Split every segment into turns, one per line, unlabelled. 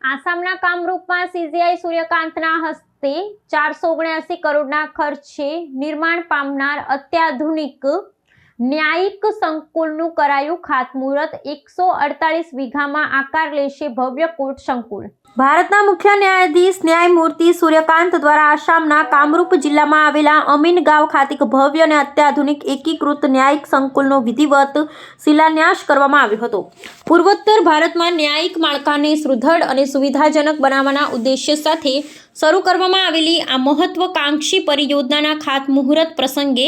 આસામના કામરૂપમાં સીજીઆઈ સૂર્યકાંતના હસ્તે 479 કરોડના ખર્ચે નિર્માણ પામનાર અત્યાધુનિક ન્યાયિક સંકુલનું કરાયું ખાતમુહૂર્ત। 148 વીઘામાં આકાર લેશે ભવ્ય કોર્ટ સંકુલ। ભારતના મુખ્ય ન્યાયાધીશ ન્યાયમૂર્તિ સૂર્યકાંત દ્વારા આસામના કામરૂપ જિલ્લામાં આવેલા અમીન ગાંવ ખાતે ભવ્ય અને અત્યાધુનિક એકીકૃત ન્યાયિક સંકુલનો વિધિવત શિલાન્યાસ કરવામાં આવ્યો હતો। પૂર્વોત્તર ભારતમાં ન્યાયિક માળખાને સુદૃઢ અને સુવિધાજનક બનાવવાના ઉદ્દેશ્ય સાથે શરૂ કરવામાં આવેલી આ મહત્વકાંક્ષી પરિયોજનાના ખાતમુહૂર્ત પ્રસંગે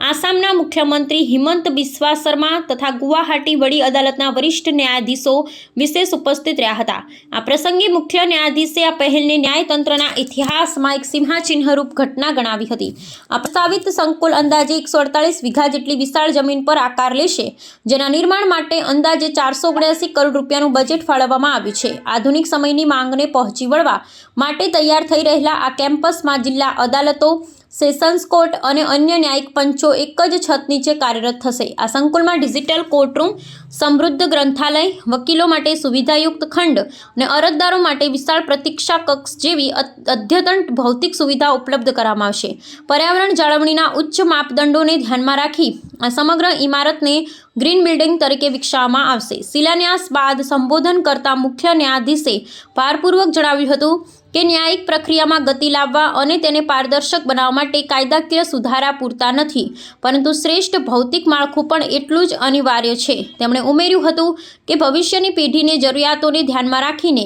આસામના મુખ્યમંત્રી હિમંત બિસ્વા શર્મા તથા ગુવાહાટી વડી અદાલતના વરિષ્ઠ ન્યાયાધીશો વિશેષ ઉપસ્થિત રહ્યા હતા। આ પ્રસંગે મુખ્ય ન્યાયાધીશે આ પહેલને ન્યાયતંત્રના ઇતિહાસમાં એક સિંહાચિહ્નરૂપ ઘટના ગણાવી હતી। આ પ્રસ્તાવિત સંકુલ અંદાજે 148 વીઘા જેટલી વિશાળ જમીન પર આકાર લેશે, જેના નિર્માણ માટે અંદાજે 479 કરોડ રૂપિયાનું બજેટ ફાળવવામાં આવ્યું છે। આધુનિક સમયની માંગને પહોંચી વળવા માટે તૈયાર થઈ રહેલા આ કેમ્પસમાં જિલ્લા અદાલતો, સેશન્સ કોર્ટ અને અન્ય ન્યાયિક પંચો એક જ છત નીચે કાર્યરત થશે। આ સંકુલમાં ડિજિટલ કોર્ટરૂમ, સમૃદ્ધ ગ્રંથાલય, વકીલો માટે સુવિધાયુક્ત ખંડ અને અરજદારો માટે વિશાળ પ્રતીક્ષા કક્ષ જેવી અદ્યતન ભૌતિક સુવિધા ઉપલબ્ધ કરાવવામાં આવશે। પર્યાવરણ જાળવણીના ઉચ્ચ માપદંડોને ધ્યાનમાં રાખી આ સમગ્ર ઇમારતને ગ્રીન બિલ્ડિંગ તરીકે વિકસાવવામાં આવશે। શિલાન્યાસ બાદ સંબોધન કરતા મુખ્ય ન્યાયાધીશે ભારપૂર્વક જણાવ્યું હતું કે ન્યાયિક પ્રક્રિયામાં ગતિ લાવવા અને તેને પારદર્શક બનાવવા માટે કાયદાકીય સુધારા પૂરતા નથી, પરંતુ શ્રેષ્ઠ ભૌતિક માળખું પણ એટલું જ અનિવાર્ય છે। તેમણે ઉમેર્યું હતું કે ભવિષ્યની પેઢીની જરૂરિયાતોને ધ્યાનમાં રાખીને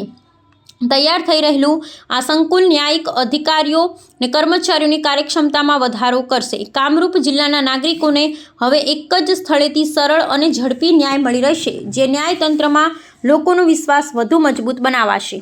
તૈયાર થઈ રહેલું આ સંકુલ ન્યાયિક અધિકારીઓ અને કર્મચારીઓની કાર્યક્ષમતામાં વધારો કરશે। કામરૂપ જિલ્લાના નાગરિકોને હવે એક જ સ્થળેથી સરળ અને ઝડપી ન્યાય મળી રહેશે, જે ન્યાયતંત્રમાં લોકોનો વિશ્વાસ વધુ મજબૂત બનાવશે।